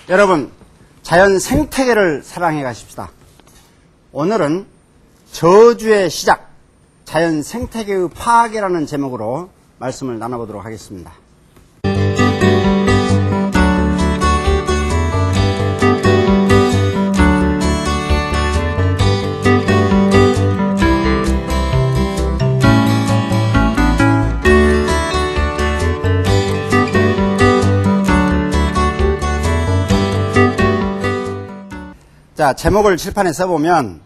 여러분, 자연 생태계를 사랑해 가십시다. 오늘은 저주의 시작, 자연 생태계의 파괴라는 제목으로 말씀을 나눠보도록 하겠습니다. 자, 제목을 칠판에 써보면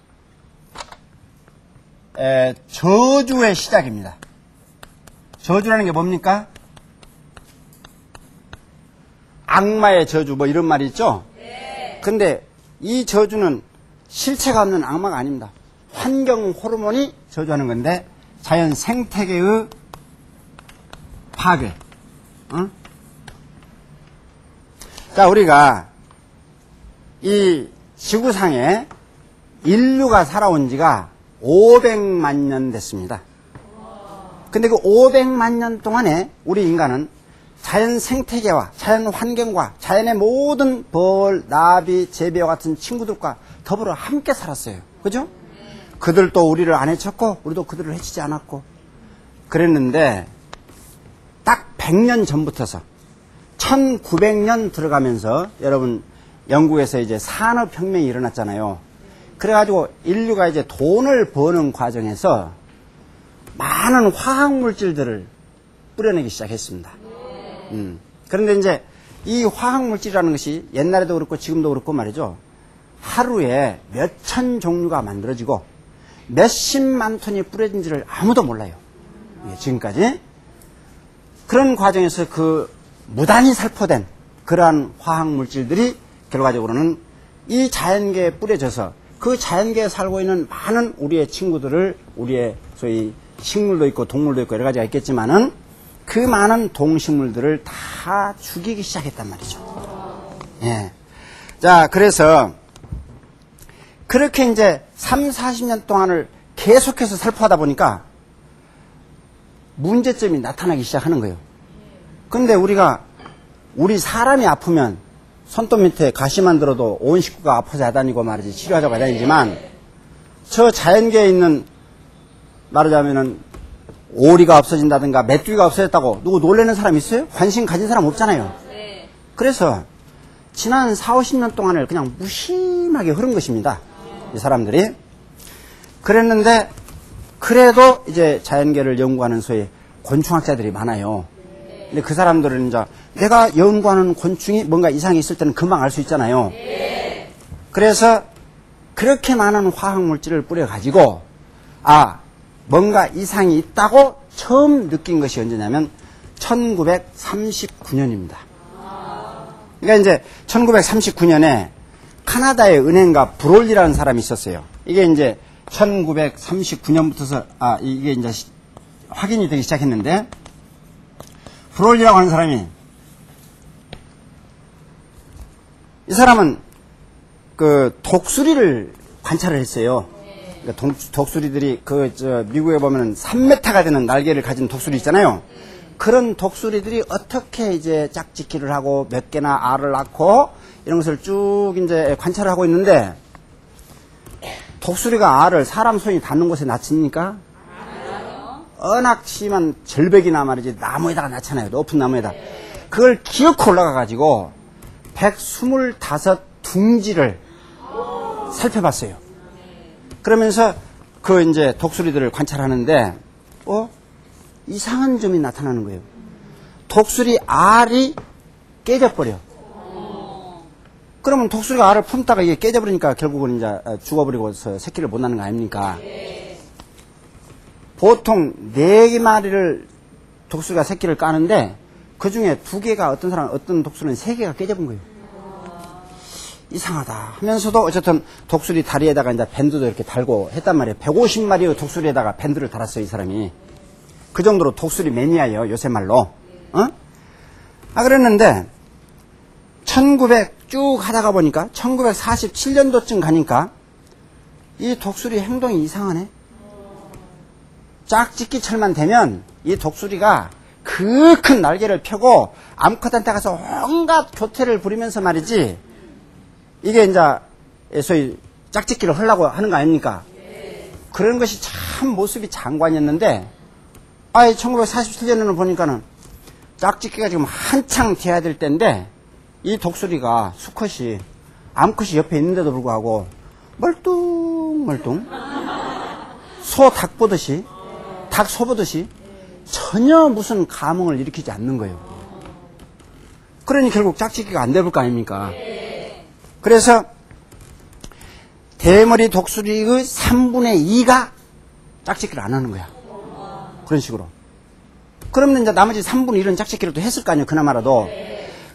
저주의 시작입니다. 저주라는 게 뭡니까? 악마의 저주 뭐 이런 말이 있죠? 네. 근데 이 저주는 실체가 없는 악마가 아닙니다. 환경 호르몬이 저주하는 건데 자연 생태계의 파괴. 응? 자, 우리가 이 지구상에 인류가 살아온 지가 500만 년 됐습니다. 근데 그 500만 년 동안에 우리 인간은 자연 생태계와 자연 환경과 자연의 모든 벌, 나비, 제비와 같은 친구들과 더불어 함께 살았어요. 그죠? 그들도 우리를 안 해쳤고 우리도 그들을 해치지 않았고 그랬는데 딱 100년 전부터서 1900년 들어가면서 여러분 영국에서 이제 산업혁명이 일어났잖아요. 그래가지고 인류가 이제 돈을 버는 과정에서 많은 화학물질들을 뿌려내기 시작했습니다. 그런데 이제 이 화학물질이라는 것이 옛날에도 그렇고 지금도 그렇고 말이죠. 하루에 몇천 종류가 만들어지고 몇십만 톤이 뿌려진지를 아무도 몰라요. 지금까지. 그런 과정에서 그 무단히 살포된 그러한 화학물질들이 결과적으로는 이 자연계에 뿌려져서 그 자연계에 살고 있는 많은 우리의 친구들을 우리의 소위 식물도 있고 동물도 있고 여러 가지가 있겠지만은 그 많은 동식물들을 다 죽이기 시작했단 말이죠. 예. 자, 그래서 그렇게 이제 3, 40년 동안을 계속해서 살포하다 보니까 문제점이 나타나기 시작하는 거예요. 근데 우리 사람이 아프면 손톱 밑에 가시만 들어도 온 식구가 아파서 야단이고 말이지 치료하자고 야단이지만 저 자연계에 있는 말하자면은 오리가 없어진다든가 메뚜기가 없어졌다고 누구 놀라는 사람 있어요? 관심 가진 사람 없잖아요. 그래서 지난 4, 50년 동안을 그냥 무심하게 흐른 것입니다. 이 사람들이. 그랬는데 그래도 이제 자연계를 연구하는 소위 곤충학자들이 많아요. 근데 그 사람들은 이제 내가 연구하는 곤충이 뭔가 이상이 있을 때는 금방 알 수 있잖아요. 그래서 그렇게 많은 화학물질을 뿌려가지고 뭔가 이상이 있다고 처음 느낀 것이 언제냐면 1939년입니다. 그러니까 이제 1939년에 카나다의 은행가 브롤리라는 사람이 있었어요. 이게 이제 1939년부터서 이게 이제 확인이 되기 시작했는데 브롤리라고 하는 사람이 이 사람은 그 독수리를 관찰을 했어요. 그러니까 독수리들이 미국에 보면은 3m가 되는 날개를 가진 독수리 있잖아요. 그런 독수리들이 어떻게 이제 짝짓기를 하고 몇 개나 알을 낳고 이런 것을 쭉 이제 관찰을 하고 있는데 독수리가 알을 사람 손이 닿는 곳에 낳습니까? 워낙 심한 절벽이나 말이지 나무에다가 낳잖아요. 높은 나무에다. 그걸 기어코 올라가가지고 125둥지를 살펴봤어요. 그러면서 그 이제 독수리들을 관찰하는데 이상한 점이 나타나는 거예요. 독수리 알이 깨져버려. 그러면 독수리가 알을 품다가 이게 깨져버리니까 결국은 이제 죽어버리고서 새끼를 못 낳는 거 아닙니까? 보통 4마리를 독수리가 새끼를 까는데 그 중에 2개가 어떤 독수리는 3개가 깨져본 거예요. 이상하다 하면서도 어쨌든 독수리 다리에다가 이제 밴드도 이렇게 달고 했단 말이에요. 150마리의 독수리에다가 밴드를 달았어요, 이 사람이. 그 정도로 독수리 매니아예요, 요새 말로. 그랬는데 1900 쭉 하다가 보니까 1947년도쯤 가니까 이 독수리 행동이 이상하네. 짝짓기철만 되면 이 독수리가 그 큰 날개를 펴고 암컷한테 가서 온갖 교태를 부리면서 말이지, 이게 이제 소위 짝짓기를 하려고 하는 거 아닙니까? 그런 것이 참 모습이 장관이었는데, 1947년에는 보니까는 짝짓기가 지금 한창 돼야 될 때인데, 이 독수리가 수컷이 암컷이 옆에 있는데도 불구하고 멀뚱멀뚱 소 닭 보듯이, 닭 소 보듯이 전혀 무슨 감흥을 일으키지 않는 거예요. 그러니 결국 짝짓기가 안 돼볼 거 아닙니까? 그래서 대머리 독수리의 3분의 2가 짝짓기를 안 하는 거야. 그런 식으로. 그러면 이제 나머지 3분의 1은 짝짓기를 또 했을 거 아니에요, 그나마라도.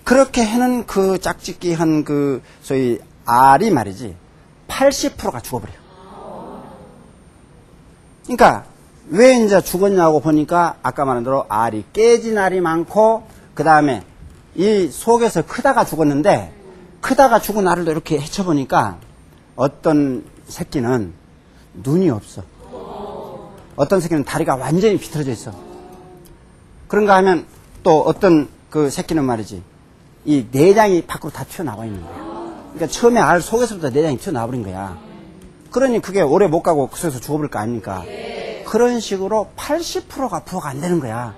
그렇게 하는 그 짝짓기 한 그 소위 알이 말이지 80%가 죽어버려요. 그러니까 왜 이제 죽었냐고 보니까 아까 말한 대로 알이 깨진 알이 많고, 그 다음에 이 속에서 크다가 죽었는데, 크다가 죽은 알을 이렇게 헤쳐보니까 어떤 새끼는 눈이 없어. 어떤 새끼는 다리가 완전히 비틀어져 있어. 그런가 하면 또 어떤 그 새끼는 말이지, 이 내장이 밖으로 다 튀어나와 있는 거야. 그러니까 처음에 알 속에서부터 내장이 튀어나와 버린 거야. 그러니 그게 오래 못 가고 그 속에서 죽어버릴 거 아닙니까? 그런 식으로 80%가 부화가 안 되는 거야.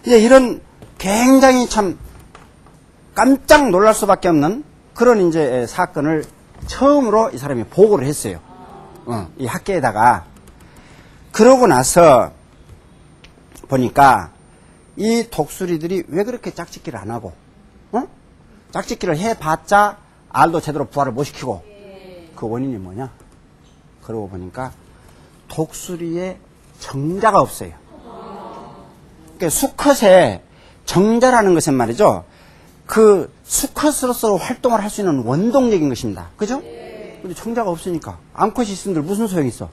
이제 이런 굉장히 참 깜짝 놀랄 수밖에 없는 그런 이제 사건을 처음으로 이 사람이 보고를 했어요. 이 학계에다가. 그러고 나서 보니까 이 독수리들이 왜 그렇게 짝짓기를 안 하고, 짝짓기를 해봤자 알도 제대로 부화를 못 시키고, 그 원인이 뭐냐? 그러고 보니까 독수리에 정자가 없어요. 그러니까 수컷에 정자라는 것은 말이죠, 그 수컷으로서 활동을 할 수 있는 원동력인 것입니다. 그죠? 근데 정자가 없으니까 암컷이 있은들 무슨 소용이 있어?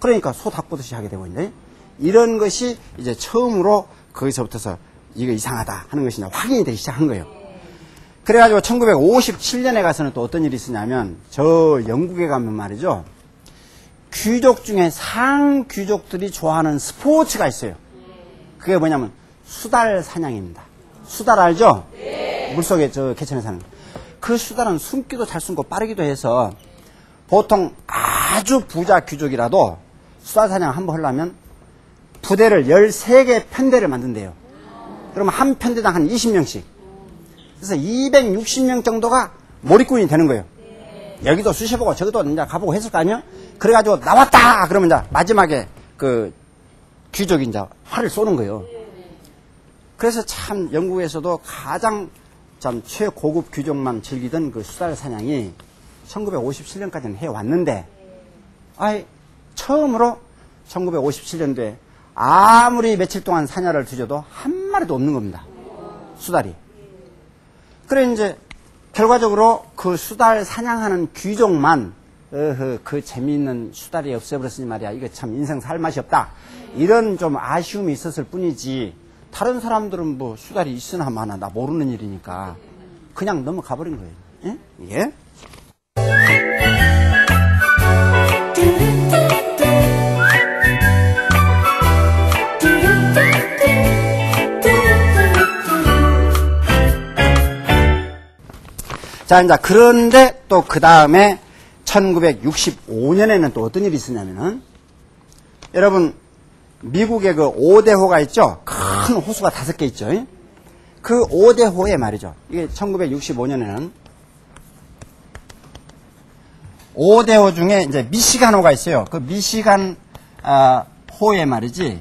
그러니까 소 닭 보듯이 하게 되고 있는데, 이런 것이 이제 처음으로 거기서부터서 이거 이상하다 하는 것이 확인이 되기 시작한 거예요. 그래가지고 1957년에 가서는 또 어떤 일이 있었냐면, 저 영국에 가면 말이죠, 귀족 중에 상귀족들이 좋아하는 스포츠가 있어요. 그게 뭐냐면 수달 사냥입니다. 수달 알죠? 물속에 저 개천에 사는. 그 수달은 숨기도 잘 숨고 빠르기도 해서 보통 아주 부자 귀족이라도 수달 사냥 한번 하려면 부대를 13개 편대를 만든대요. 그러면 한 편대당 한 20명씩. 그래서 260명 정도가 몰입군이 되는 거예요. 여기도 쑤셔보고 저기도 이제 가보고 했을 거 아니에요? 그래가지고 나왔다! 그러면 이제 마지막에 그 귀족이 이제 활을 쏘는 거예요. 그래서 참 영국에서도 가장 참 최고급 귀족만 즐기던 그 수달 사냥이 1957년까지는 해왔는데, 처음으로 1957년도에 아무리 며칠 동안 사냥을 뒤져도 한 마리도 없는 겁니다. 수달이. 그래 이제 결과적으로 그 수달 사냥하는 귀족만 그 재미있는 수달이 없애버렸으니 말이야, 이거 참 인생 살 맛이 없다, 이런 좀 아쉬움이 있었을 뿐이지, 다른 사람들은 뭐 수달이 있으나 마나 나 모르는 일이니까 그냥 넘어가 버린 거예요. 예? 예? 자, 이제 그런데 또 그 다음에 1965년에는 또 어떤 일이 있었냐면은, 여러분 미국의 그 5대호가 있죠? 큰 호수가 5개 있죠? 그 5대호에 말이죠, 이게 1965년에는 5대호 중에 이제 미시간호가 있어요. 그 미시간 호에 말이지,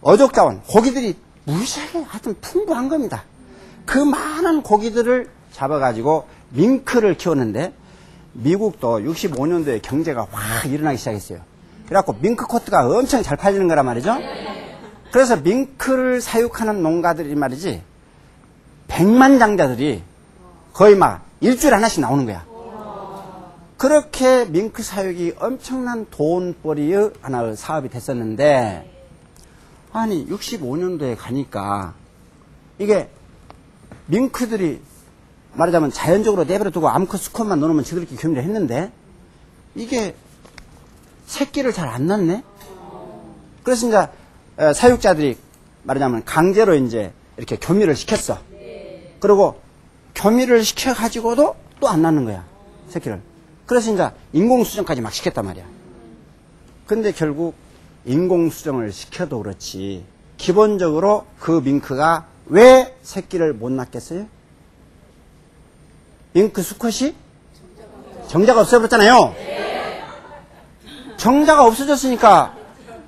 어족자원, 고기들이 무지하게 하여튼 풍부한 겁니다. 그 많은 고기들을 잡아가지고 밍크를 키웠는데, 미국도 65년도에 경제가 확 일어나기 시작했어요. 그래갖고 밍크 코트가 엄청 잘 팔리는 거란 말이죠. 그래서 밍크를 사육하는 농가들이 말이지, 백만장자들이 거의 막 일주일에 하나씩 나오는 거야. 그렇게 밍크 사육이 엄청난 돈벌이의 하나의 사업이 됐었는데, 아니 65년도에 가니까 이게 밍크들이 말하자면 자연적으로 내버려 두고 암컷 수컷만 넣으면 지들끼리 교미를 했는데 이게 새끼를 잘 안 낳네. 그래서 이제 사육자들이 말하자면 강제로 이제 이렇게 교미를 시켰어. 그리고 교미를 시켜가지고도 또 안 낳는 거야, 새끼를. 그래서 이제 인공수정까지 막 시켰단 말이야. 근데 결국 인공수정을 시켜도 그렇지, 기본적으로 그 밍크가 왜 새끼를 못 낳겠어요? 밍크 수컷이 정자가 없어버렸잖아요. 정자가 없어졌으니까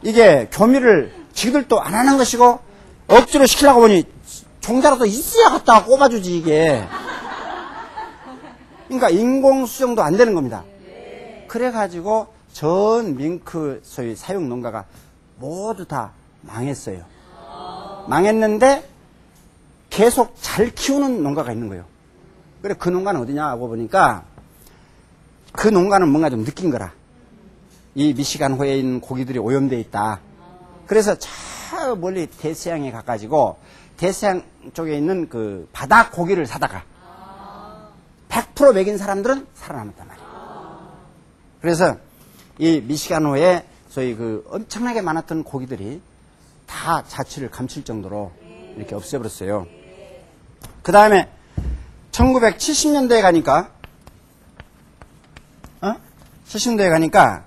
이게 교미를 지들도 안 하는 것이고, 억지로 시키려고 보니 종자라도 있어야 갖다가 꼽아주지 이게. 그러니까 인공수정도 안 되는 겁니다. 그래가지고 전 밍크 소위 사육 농가가 모두 다 망했어요. 망했는데 계속 잘 키우는 농가가 있는 거예요. 그래, 그 농가는 어디냐 하고 보니까 그 농가는 뭔가 좀 느낀 거라. 이 미시간 호에 있는 고기들이 오염되어 있다. 그래서 저 멀리 대서양에 가가지고 대서양 쪽에 있는 그 바다 고기를 사다가 100% 먹인 사람들은 살아남았단 말이에요. 그래서 이 미시간호에 소위 그 엄청나게 많았던 고기들이 다 자취를 감출 정도로 이렇게 없애버렸어요. 그 다음에 1970년대에 가니까 70년대에 가니까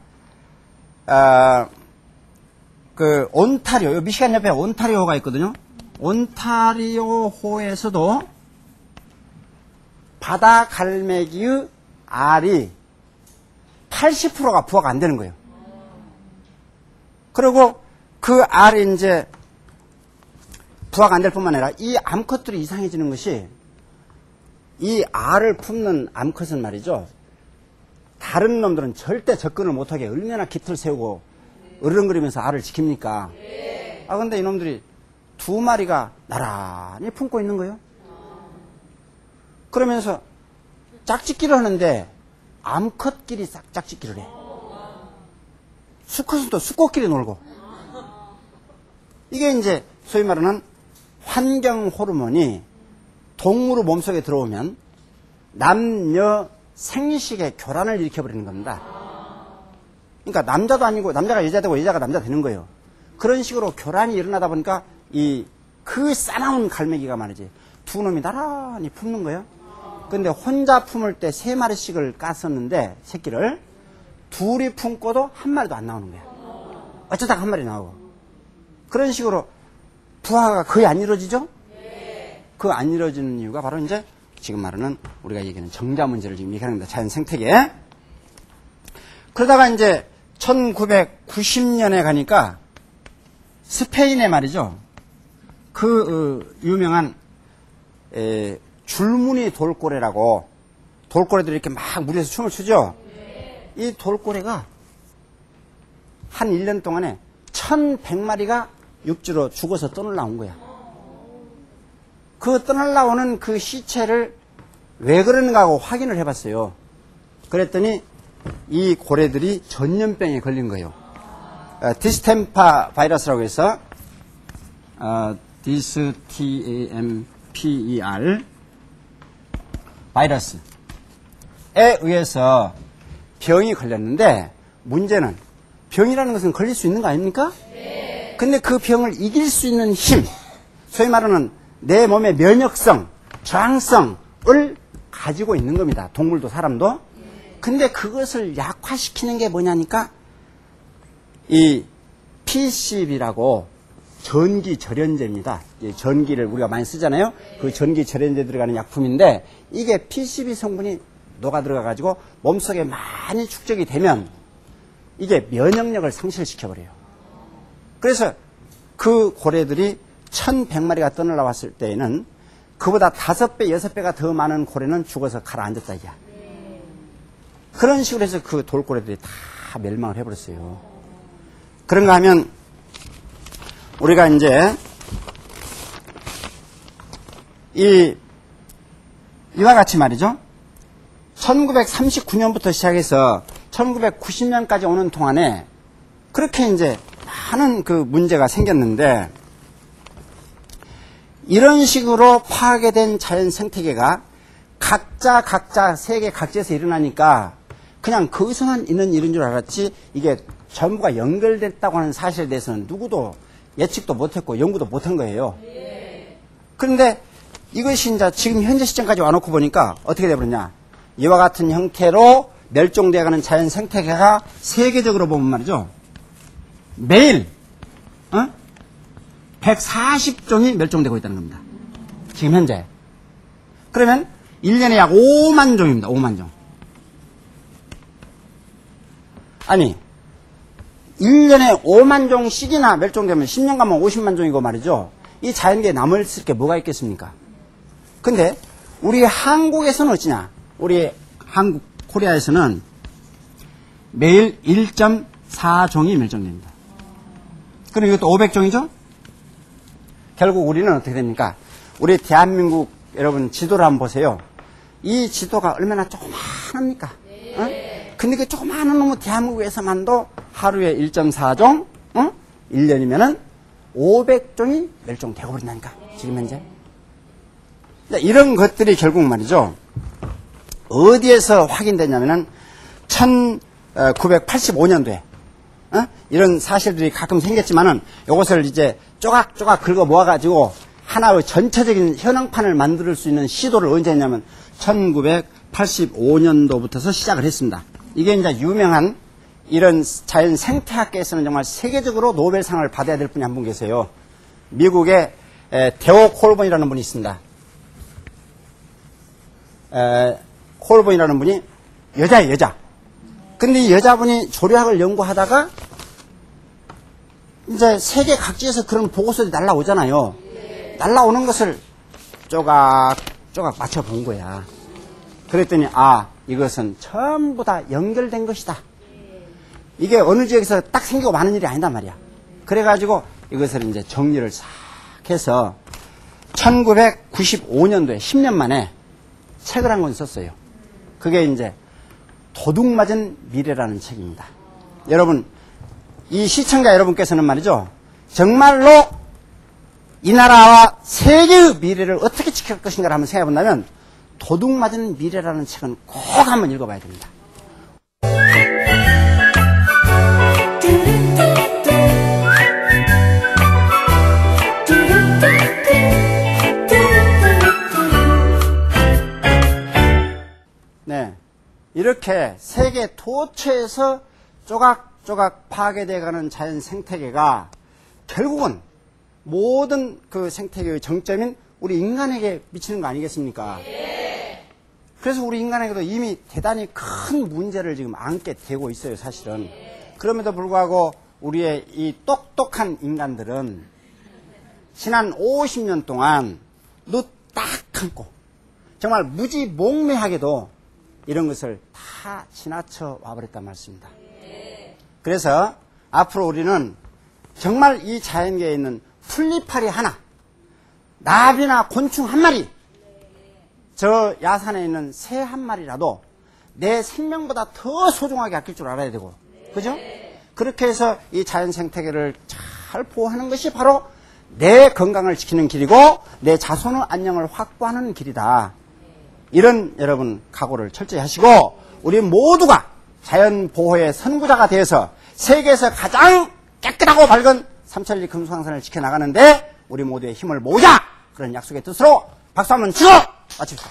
그 온타리오, 미시간 옆에 온타리오가 있거든요. 온타리오호에서도 바다 갈매기의 알이 80%가 부화가 안 되는 거예요. 그리고 그 알이 이제 부화가 안 될 뿐만 아니라 이 암컷들이 이상해지는 것이, 이 알을 품는 암컷은 말이죠, 다른 놈들은 절대 접근을 못하게 얼마나 깃을 세우고 으르렁거리면서 알을 지킵니까? 근데 이놈들이 두 마리가 나란히 품고 있는 거예요. 그러면서 짝짓기를 하는데 암컷끼리 짝짓기를 해. 수컷은 또 수컷끼리 놀고. 이게 이제 소위 말하는 환경 호르몬이 동물의 몸속에 들어오면 남녀 생식의 교란을 일으켜버리는 겁니다. 그러니까 남자도 아니고 남자가 여자 되고 여자가 남자 되는 거예요. 그런 식으로 교란이 일어나다 보니까 그 싸나운 갈매기가 말이지 두 놈이 나란히 품는 거예요. 근데 혼자 품을 때 3마리씩을 깠었는데 새끼를 둘이 품고도 한 마리도 안 나오는 거야. 어쩌다가 한 마리 나오고. 그런 식으로 부화가 거의 안 이루어지죠? 그 안 이루어지는 이유가 바로 이제 지금 말하는 우리가 얘기하는 정자 문제를 지금 얘기하는 겁니다. 자연 생태계. 그러다가 이제 1990년에 가니까 스페인에 말이죠, 그 유명한 줄무늬 돌고래라고, 돌고래들이 이렇게 막 물에서 춤을 추죠. 이 돌고래가 한 1년 동안에 1100마리가 육지로 죽어서 떠날라온 거야. 그 떠날라오는 그 시체를 왜 그러는가 하고 확인을 해봤어요. 그랬더니 이 고래들이 전염병에 걸린 거예요. 디스템파 바이러스라고 해서 DSTAMPER 바이러스에 의해서 병이 걸렸는데, 문제는 병이라는 것은 걸릴 수 있는 거 아닙니까? 근데 그 병을 이길 수 있는 힘, 소위 말하는 내 몸의 면역성, 저항성을 가지고 있는 겁니다. 동물도 사람도. 근데 그것을 약화시키는 게 뭐냐니까 이 PCB라고 전기절연제입니다. 전기를 우리가 많이 쓰잖아요. 그 전기절연제 들어가는 약품인데, 이게 PCB 성분이 녹아 들어가 가지고 몸속에 많이 축적이 되면 이게 면역력을 상실시켜버려요. 그래서 그 고래들이 1100마리가 떠나왔을 때에는 그보다 5배, 6배가 더 많은 고래는 죽어서 가라앉았다 이게. 그런 식으로 해서 그 돌고래들이 다 멸망을 해버렸어요. 그런가 하면 우리가 이제 이 이와 같이 말이죠. 1939년부터 시작해서 1990년까지 오는 동안에 그렇게 이제 많은 그 문제가 생겼는데, 이런 식으로 파괴된 자연 생태계가 각자 세계 각지에서 일어나니까 그냥 거기서만 있는 일인 줄 알았지, 이게 전부가 연결됐다고 하는 사실에 대해서는 누구도 예측도 못했고 연구도 못한 거예요. 그런데 이것이 이제 지금 현재 시점까지 와놓고 보니까 어떻게 되어버렸냐. 이와 같은 형태로 멸종되어가는 자연 생태계가 세계적으로 보면 말이죠. 매일 140종이 멸종되고 있다는 겁니다. 지금 현재. 그러면 1년에 약 5만 종입니다. 5만 종. 아니 1년에 5만 종씩이나 멸종되면 10년 가면 50만 종이고 말이죠. 이 자연계에 남아있을 게 뭐가 있겠습니까? 근데 우리 한국에서는 어찌냐. 우리 한국 코리아에서는 매일 1.4종이 멸종됩니다. 그럼 이것도 500종이죠? 결국 우리는 어떻게 됩니까? 우리 대한민국 여러분 지도를 한번 보세요. 이 지도가 얼마나 조그마합니까? 근데 그 조그마한 놈의 대한민국에서만도 하루에 1.4종, 1년이면은 500종이 멸종되고 버린다니까, 지금 현재. 이런 것들이 결국 말이죠. 어디에서 확인됐냐면은 1985년도에 이런 사실들이 가끔 생겼지만은 이것을 이제 쪼각쪼각 긁어 모아가지고 하나의 전체적인 현황판을 만들 수 있는 시도를 언제 했냐면 1985년도부터서 시작을 했습니다. 이게 이제 유명한 이런 자연 생태학계에서는 정말 세계적으로 노벨상을 받아야 될 분이 한 분 계세요. 미국의 데오 콜본이라는 분이 있습니다. 콜본이라는 분이 여자예요, 여자. 근데 이 여자분이 조류학을 연구하다가 이제 세계 각지에서 그런 보고서들이 날라오잖아요. 날라오는 것을 쪼각쪼각 맞춰본 거야. 그랬더니 이것은 전부 다 연결된 것이다. 이게 어느 지역에서 딱 생기고 많은 일이 아니다 말이야. 그래가지고 이것을 이제 정리를 싹 해서 1995년도에 10년 만에 책을 한 권 썼어요. 그게 이제 도둑맞은 미래라는 책입니다. 여러분, 이 시청자 여러분께서는 말이죠. 정말로 이 나라와 세계의 미래를 어떻게 지킬 것인가를 한번 생각해 본다면 도둑맞은 미래라는 책은 꼭 한번 읽어봐야 됩니다. 네, 이렇게 세계 도처에서 조각조각 파괴되어가는 자연 생태계가 결국은 모든 그 생태계의 정점인 우리 인간에게 미치는 거 아니겠습니까? 그래서 우리 인간에게도 이미 대단히 큰 문제를 지금 안게 되고 있어요, 사실은. 그럼에도 불구하고 우리의 이 똑똑한 인간들은 지난 50년 동안 눈 딱 감고 정말 무지몽매하게도 이런 것을 다 지나쳐 와버렸단 말씀입니다. 그래서 앞으로 우리는 정말 이 자연계에 있는 풀잎파리 하나, 나비나 곤충 한 마리, 저 야산에 있는 새 한 마리라도 내 생명보다 더 소중하게 아낄 줄 알아야 되고, 그죠? 그렇게 해서 이 자연 생태계를 잘 보호하는 것이 바로 내 건강을 지키는 길이고 내 자손의 안녕을 확보하는 길이다. 이런 여러분 각오를 철저히 하시고 우리 모두가 자연 보호의 선구자가 되어서 세계에서 가장 깨끗하고 밝은 삼천리 금수강산을 지켜나가는데 우리 모두의 힘을 모으자! 그런 약속의 뜻으로 박수 한번 치고 마칩시다.